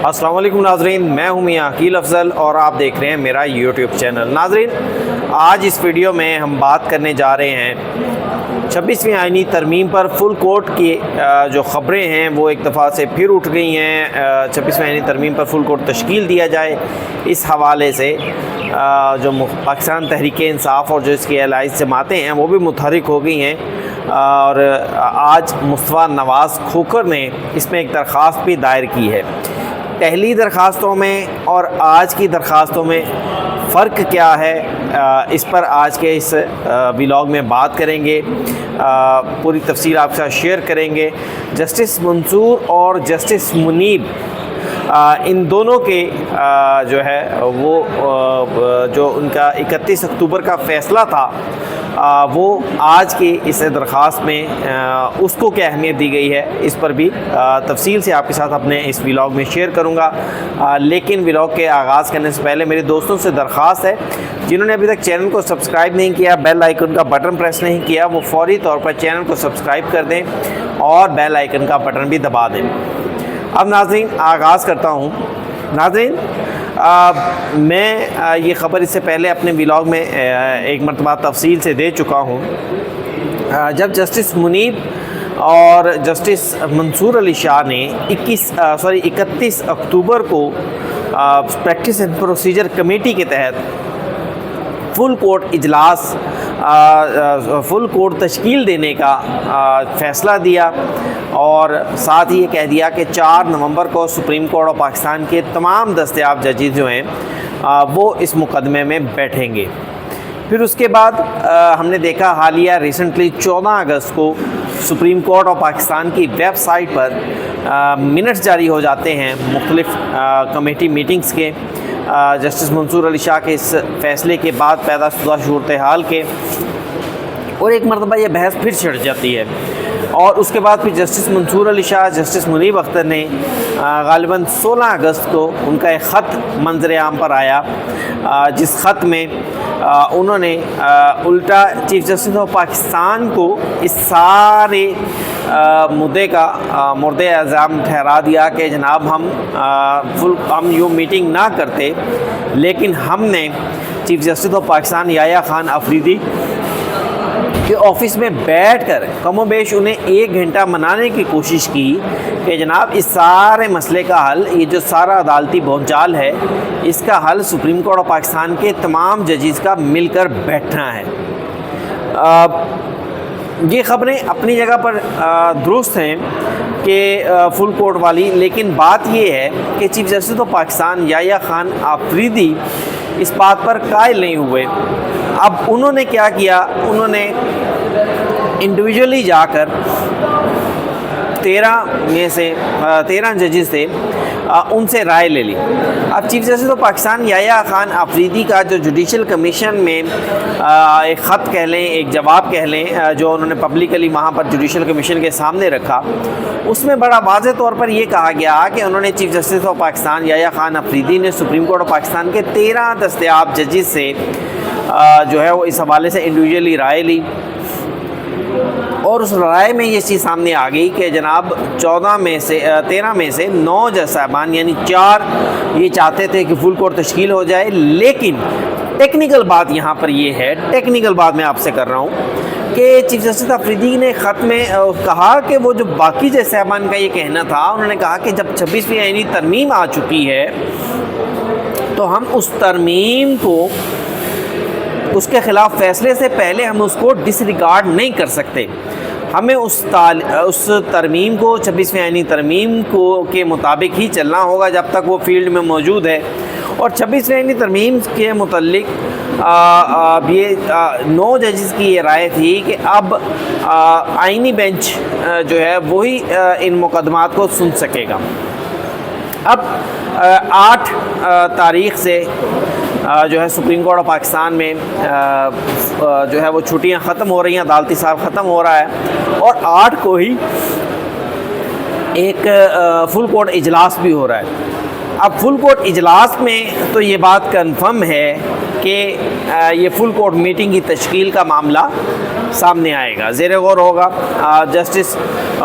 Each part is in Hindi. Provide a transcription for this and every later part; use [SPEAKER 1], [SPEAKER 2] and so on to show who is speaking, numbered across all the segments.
[SPEAKER 1] अस्सलाम वालेकुम नाजरीन, मैं हूं मियां अकील अफजल और आप देख रहे हैं मेरा यूट्यूब चैनल। नाजरीन, आज इस वीडियो में हम बात करने जा रहे हैं 26वीं आईनी तरमीम पर फुल कोर्ट की जो ख़बरें हैं वो एक दफ़ा से फिर उठ गई हैं। 26वीं आईनी तरमीम पर फुल कोर्ट तश्कील दिया जाए, इस हवाले से जो पाकिस्तान तहरीक इंसाफ और जो इसकी एलाइज जमातें हैं वो भी मुतहरिक हो गई हैं। और आज मुस्तफ़ा नवाज़ खोखर ने इसमें एक दरख्वास्त भी दायर की है। पहली दरख्वास्तों में और आज की दरख्वास्तों में फ़र्क क्या है, इस पर आज के इस व्लॉग में बात करेंगे। पूरी तफसील आपके साथ शेयर करेंगे। जस्टिस मंसूर और जस्टिस मुनीब, इन दोनों के जो है वो जो उनका 31 अक्टूबर का फ़ैसला था वो आज की इस दरख्वास्त में उसको क्या अहमियत दी गई है, इस पर भी तफसील से आपके साथ अपने इस व्लॉग में शेयर करूंगा। लेकिन व्लॉग के आगाज़ करने से पहले मेरे दोस्तों से दरख्वास्त है, जिन्होंने अभी तक चैनल को सब्सक्राइब नहीं किया, बेल आइकन का बटन प्रेस नहीं किया, वो फौरी तौर पर चैनल को सब्सक्राइब कर दें और बेल आइकन का बटन भी दबा दें। अब नाज़रीन, आगाज़ करता हूँ। नाज़रीन, मैं ये ख़बर इससे पहले अपने व्लॉग में एक मरतबा तफसील से दे चुका हूँ। जब जस्टिस मुनीब और जस्टिस मंसूर अली शाह ने 31 अक्टूबर को प्रैक्टिस एंड प्रोसीजर कमेटी के तहत फुल कोर्ट तश्कील देने का फ़ैसला दिया और साथ ही ये कह दिया कि 4 नवंबर को सुप्रीम कोर्ट ऑफ पाकिस्तान के तमाम दस्तयाब जजेस जो हैं वो इस मुकदमे में बैठेंगे। फिर उसके बाद हमने देखा हालिया रिसेंटली 14 अगस्त को सुप्रीम कोर्ट ऑफ पाकिस्तान की वेबसाइट पर मिनट्स जारी हो जाते हैं मुख्तलिफ़ कमेटी मीटिंग्स के, जस्टिस मंसूर अली शाह के इस फ़ैसले के बाद पैदा शुदा सूरत हाल के, और एक मरतबा ये बहस फिर छिड़ जाती है। और उसके बाद फिर जस्टिस मंसूर अली शाह, जस्टिस मुनीब अख्तर ने गालिबन 16 अगस्त को उनका एक ख़त मंजर आम पर आया, जिस ख़त में उन्होंने उल्टा चीफ जस्टिस ऑफ पाकिस्तान को इस सारे मुद्दे का मुर्द इल्ज़ाम ठहरा दिया कि जनाब हम यूँ मीटिंग ना करते, लेकिन हमने chief justice of Pakistan Yahya Khan Afridi के ऑफ़िस में बैठकर कमोबेश उन्हें 1 घंटा मनाने की कोशिश की कि जनाब इस सारे मसले का हल, ये जो सारा अदालती भौचाल है, इसका हल सुप्रीम कोर्ट ऑफ पाकिस्तान के तमाम जजेस का मिलकर बैठना है। ये ख़बरें अपनी जगह पर दुरुस्त हैं कि फुल कोर्ट वाली, लेकिन बात ये है कि chief justice of Pakistan Yahya Khan Afridi इस बात पर कायल नहीं हुए। अब उन्होंने क्या किया, उन्होंने इंडिविजुअली जाकर 13 जजेस थे, उनसे राय ले ली। अब chief justice of Pakistan Yahya Khan Afridi का जो जुडिशल कमीशन में एक ख़त कह लें, एक जवाब कह लें, जो उन्होंने पब्लिकली वहाँ पर जुडिशल कमीशन के सामने रखा, उसमें बड़ा वाज़ेह तौर पर यह कहा गया कि उन्होंने chief justice of Pakistan Yahya Khan Afridi ने सुप्रीम कोर्ट ऑफ पाकिस्तान के 13 दस्तयाब जजेस से जो है वो इस हवाले से इंडिविजुअली राय ली, और उस राय में ये चीज़ सामने आ गई कि जनाब 13 में से 9 जज साहबान यानी 4 ये चाहते थे कि फुल कोर्ट तश्कील हो जाए। लेकिन टेक्निकल बात यहाँ पर ये है, टेक्निकल बात मैं आपसे कर रहा हूँ कि चीफ जस्टिस अफरीदी ने ख़त में कहा कि वो जो बाकी जज साहबान का ये कहना था, उन्होंने कहा कि जब 26वीं आईनी तरमीम आ चुकी है तो हम उस तरमीम को, उसके ख़िलाफ़ फ़ैसले से पहले हम उसको डिसरिगार्ड नहीं कर सकते। हमें उस तरमीम को, 26वीं आईनी तरमीम को के मुताबिक ही चलना होगा जब तक वो फील्ड में मौजूद है। और 26वीं आईनी तरमीम के मुतल्लिक ये 9 जजेस की ये राय थी कि अब आईनी बेंच जो है वही इन मुकदमात को सुन सकेगा। अब 8 तारीख़ से जो है सुप्रीम कोर्ट ऑफ पाकिस्तान में जो है वो छुट्टियां ख़त्म हो रही हैं, अदालती साल ख़त्म हो रहा है, और 8 को ही एक फुल कोर्ट इजलास भी हो रहा है। अब फुल कोर्ट इजलास में तो ये बात कन्फर्म है कि ये फुल कोर्ट मीटिंग की तश्कील का मामला सामने आएगा, ज़ेर गौर होगा। जस्टिस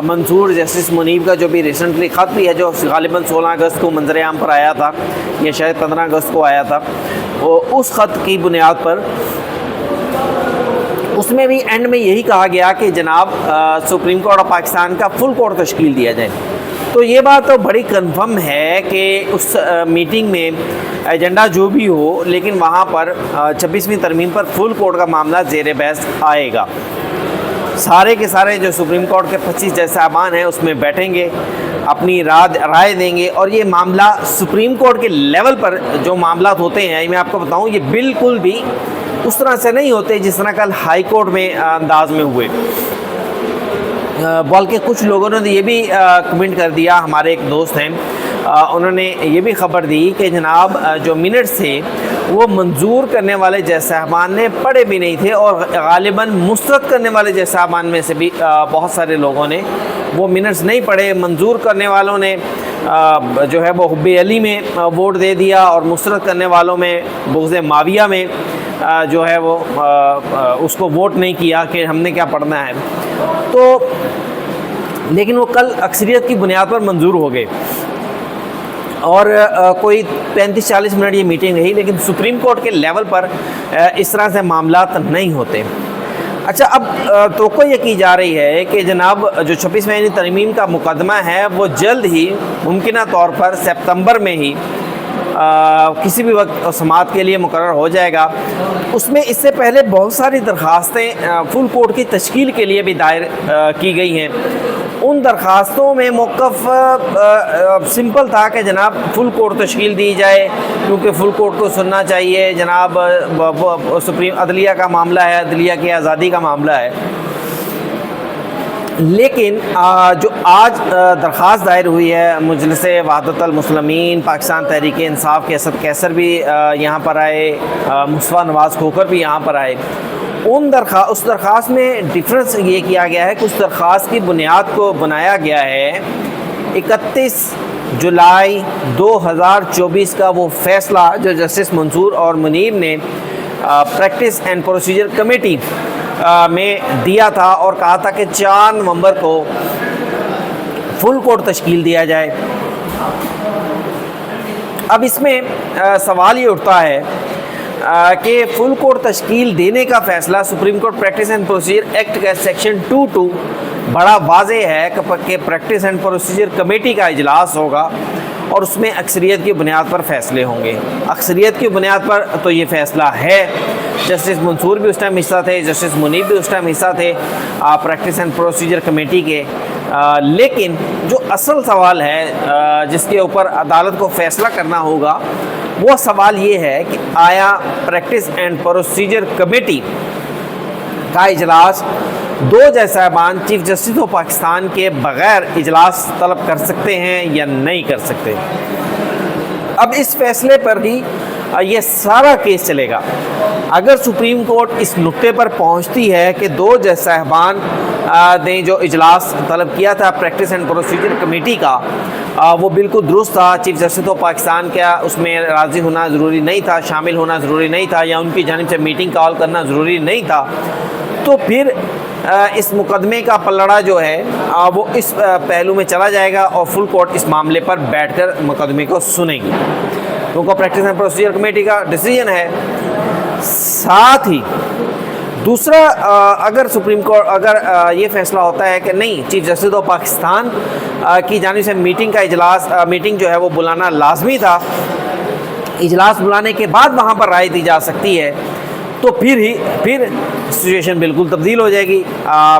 [SPEAKER 1] मंसूर, जस्टिस मुनीब का जो भी रिसेंटली ख़त भी है, जो गालिबन 16 अगस्त को मंजर आम पर आया था, या शायद 15 अगस्त को आया था, उस ख़त की बुनियाद पर उसमें भी एंड में यही कहा गया कि जनाब सुप्रीम कोर्ट ऑफ पाकिस्तान का फुल कोर्ट तश्कील दिया जाए। तो ये बात तो बड़ी कन्फर्म है कि उस मीटिंग में एजेंडा जो भी हो, लेकिन वहाँ पर 26वीं तरमीम पर फुल कोर्ट का मामला ज़ेर बहस आएगा। सारे के सारे जो सुप्रीम कोर्ट के 25 जज साहबान हैं उसमें बैठेंगे, अपनी राय देंगे, और ये मामला सुप्रीम कोर्ट के लेवल पर जो मामला होते हैं, मैं आपको बताऊं, ये बिल्कुल भी उस तरह से नहीं होते जिस तरह कल हाई कोर्ट में अंदाज में हुए। बल्कि कुछ लोगों ने ये भी कमेंट कर दिया, हमारे एक दोस्त हैं, उन्होंने ये भी ख़बर दी कि जनाब जो मिनट्स थे वो मंजूर करने वाले जज साहबान ने पढ़े भी नहीं थे, और गालिबन मुस्तरद करने वाले जज साहबान में से भी बहुत सारे लोगों ने वो मिनट्स नहीं पढ़े। मंजूर करने वालों ने जो है वो हुब्बे अली में वोट दे दिया, और मुस्तरद करने वालों में बुग़्ज़ माविया में जो है वो उसको वोट नहीं किया कि हमने क्या पढ़ना है। तो लेकिन वो कल अक्सरियत की बुनियाद पर मंजूर हो गए, और कोई 35-40 मिनट ये मीटिंग रही, लेकिन सुप्रीम कोर्ट के लेवल पर इस तरह से मामलात नहीं होते। अच्छा, अब तो ये की जा रही है कि जनाब जो 26वीं तरमीम का मुकदमा है वो जल्द ही मुमकिना तौर पर सितंबर में ही किसी भी वक्त समाअत के लिए मुकर्रर हो जाएगा। उसमें इससे पहले बहुत सारी दरख्वास्तें फुल कोर्ट की तश्कील के लिए भी दायर की गई हैं। उन दरख्वास्तों में मौक़िफ़ सिंपल था कि जनाब फुल कोर्ट तश्कील दी जाए, क्योंकि फुल कोर्ट को सुनना चाहिए, जनाब सुप्रीम अदलिया का मामला है, अदलिया की आज़ादी का मामला है। लेकिन जो आज दरख्वास्त दायर हुई है, मुजलिस वहदतुल मुस्लिमीन, पाकिस्तान तहरीक इंसाफ के असद कैसर भी यहाँ पर आए, मुस्तफ़ा नवाज़ खोखर भी यहाँ पर आए। उस दरख्वास्त में डिफरेंस ये किया गया है कि उस दरख्वास्त की बुनियाद को बनाया गया है 31 जुलाई 2024 का वो फ़ैसला जो जस्टिस मंसूर और मुनीब ने प्रैक्टिस एंड प्रोसीजर कमेटी में दिया था, और कहा था कि 4 नवंबर को फुल कोर्ट तश्कील दिया जाए। अब इसमें सवाल ये उठता है कि फुल कोर्ट तश्कील देने का फ़ैसला supreme court practice and procedure act का सेक्शन 22 बड़ा वाज़ेह है कि प्रैक्टिस एंड प्रोसीजर कमेटी का इजलास होगा, और उसमें अक्सरियत की बुनियाद पर फ़ैसले होंगे। अक्सरियत की बुनियाद पर तो ये फ़ैसला है। जस्टिस मंसूर भी उस टाइम हिस्सा थे, जस्टिस मुनीब भी उस टाइम हिस्सा थे प्रैक्टिस एंड प्रोसीजर कमेटी के। लेकिन जो असल सवाल है जिसके ऊपर अदालत को फ़ैसला करना होगा, वो सवाल ये है कि आया प्रैक्टिस एंड प्रोसीजर कमेटी का इजलास 2 जज साहबान चीफ जस्टिस ऑफ पाकिस्तान के बग़ैर इजलास तलब कर सकते हैं या नहीं कर सकते। अब इस फैसले पर ही ये सारा केस चलेगा। अगर सुप्रीम कोर्ट इस नुक्ते पर पहुंचती है कि 2 जज साहबान ने जो इजलास तलब किया था प्रैक्टिस एंड प्रोसीजर कमेटी का, वो बिल्कुल दुरुस्त था, चीफ जस्टिस ऑफ पाकिस्तान का उसमें राज़ी होना ज़रूरी नहीं था, शामिल होना ज़रूरी नहीं था, या उनकी जानिब से मीटिंग कॉल करना ज़रूरी नहीं था, तो फिर इस मुकदमे का पलड़ा जो है वो इस पहलू में चला जाएगा, और फुल कोर्ट इस मामले पर बैठकर मुकदमे को सुनेगी, क्योंकि प्रैक्टिस एंड प्रोसीजर कमेटी का डिसीजन है। साथ ही दूसरा, अगर सुप्रीम कोर्ट ये फैसला होता है कि नहीं, चीफ जस्टिस ऑफ पाकिस्तान की जानिब से मीटिंग जो है वो बुलाना लाजमी था, इजलास बुलाने के बाद वहाँ पर राय दी जा सकती है, तो फिर सिचुएशन बिल्कुल तब्दील हो जाएगी।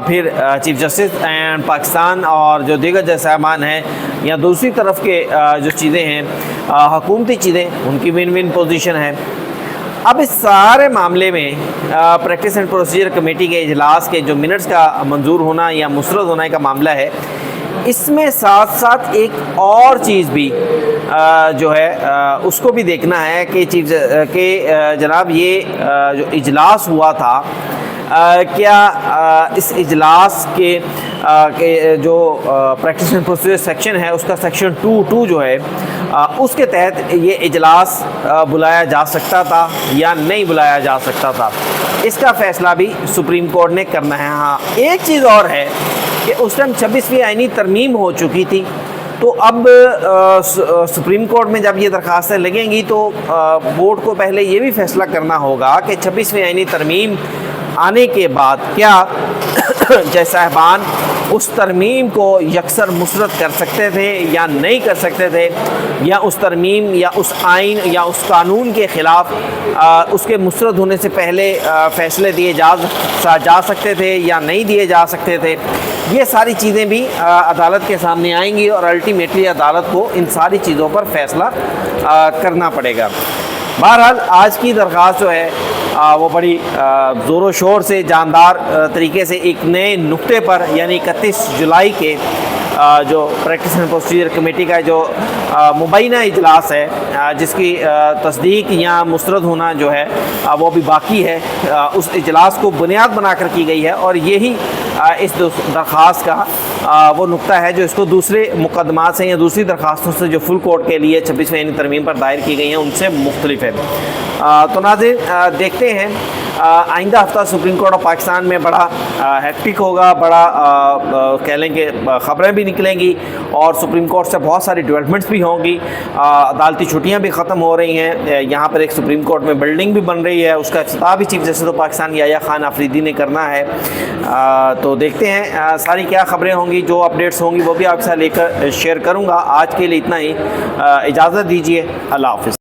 [SPEAKER 1] फिर चीफ जस्टिस एंड पाकिस्तान और जो दीगर जज साहबान हैं, या दूसरी तरफ के जो चीज़ें हैं हुकूमती चीज़ें, उनकी विन विन पोजीशन है। अब इस सारे मामले में प्रैक्टिस एंड प्रोसीजर कमेटी के इजलास के जो मिनट्स का मंजूर होना या मुस्तरद होने का मामला है, इसमें साथ साथ एक और चीज़ भी जो है उसको भी देखना है कि जनाब ये जो इजलास हुआ था क्या इस इजलास के जो प्रैक्टिस एंड प्रोसीजर सेक्शन है उसका सेक्शन 2(2) जो है उसके तहत ये इजलास बुलाया जा सकता था या नहीं बुलाया जा सकता था, इसका फ़ैसला भी सुप्रीम कोर्ट ने करना है। हाँ, एक चीज़ और है कि उस टाइम 26वीं आईनी तरमीम हो चुकी थी, तो अब सुप्रीम कोर्ट में जब ये दरखास्तें लगेंगी तो बोर्ड को पहले ये भी फैसला करना होगा कि 26वीं आईनी तरमीम आने के बाद क्या जज साहबान उस तरमीम को यकसर मुसरत कर सकते थे या नहीं कर सकते थे, या उस तरमीम या उस आइन या उस कानून के ख़िलाफ़ उसके मुसरत होने से पहले फ़ैसले दिए जा सकते थे या नहीं दिए जा सकते थे। ये सारी चीज़ें भी अदालत के सामने आएंगी और अल्टीमेटली अदालत को इन सारी चीज़ों पर फ़ैसला करना पड़ेगा। बहरहाल आज की दरख्वास्त जो है वो बड़ी ज़ोरों शोर से जानदार तरीके से एक नए नुक्ते पर, यानी 31 जुलाई के जो प्रैक्टिस एंड प्रोसीजर कमेटी का जो मुबैना इजलास है जिसकी तस्दीक या मुस्तरद होना जो है वो भी बाकी है, उस इजलास को बुनियाद बनाकर की गई है और यही इस दरख्वास्त का वो नुक्ता है जो इसको दूसरे मुकदमात से या दूसरी दरख्वास्तों से जो फुल कोर्ट के लिए 26वीं आईनी तरमीम पर दायर की गई हैं उनसे मुख्तलिफ है। तो नाज़रीन देखते हैं आइंदा हफ्ता सुप्रीम कोर्ट ऑफ पाकिस्तान में बड़ा हेक्टिक होगा, बड़ा कह लें कि ख़बरें भी निकलेंगी और सुप्रीम कोर्ट से बहुत सारी डेवलपमेंट्स भी होंगी। अदालती छुट्टियां भी ख़त्म हो रही हैं, यहाँ पर एक सुप्रीम कोर्ट में बिल्डिंग भी बन रही है, उसका इफ्तिताह भी chief justice of Pakistan Yahya Khan Afridi ने करना है। तो देखते हैं सारी क्या ख़बरें होंगी, जो अपडेट्स होंगी वो भी आपके साथ लेकर शेयर करूँगा। आज के लिए इतना ही, इजाज़त दीजिए, अल्लाह हाफ़िज़।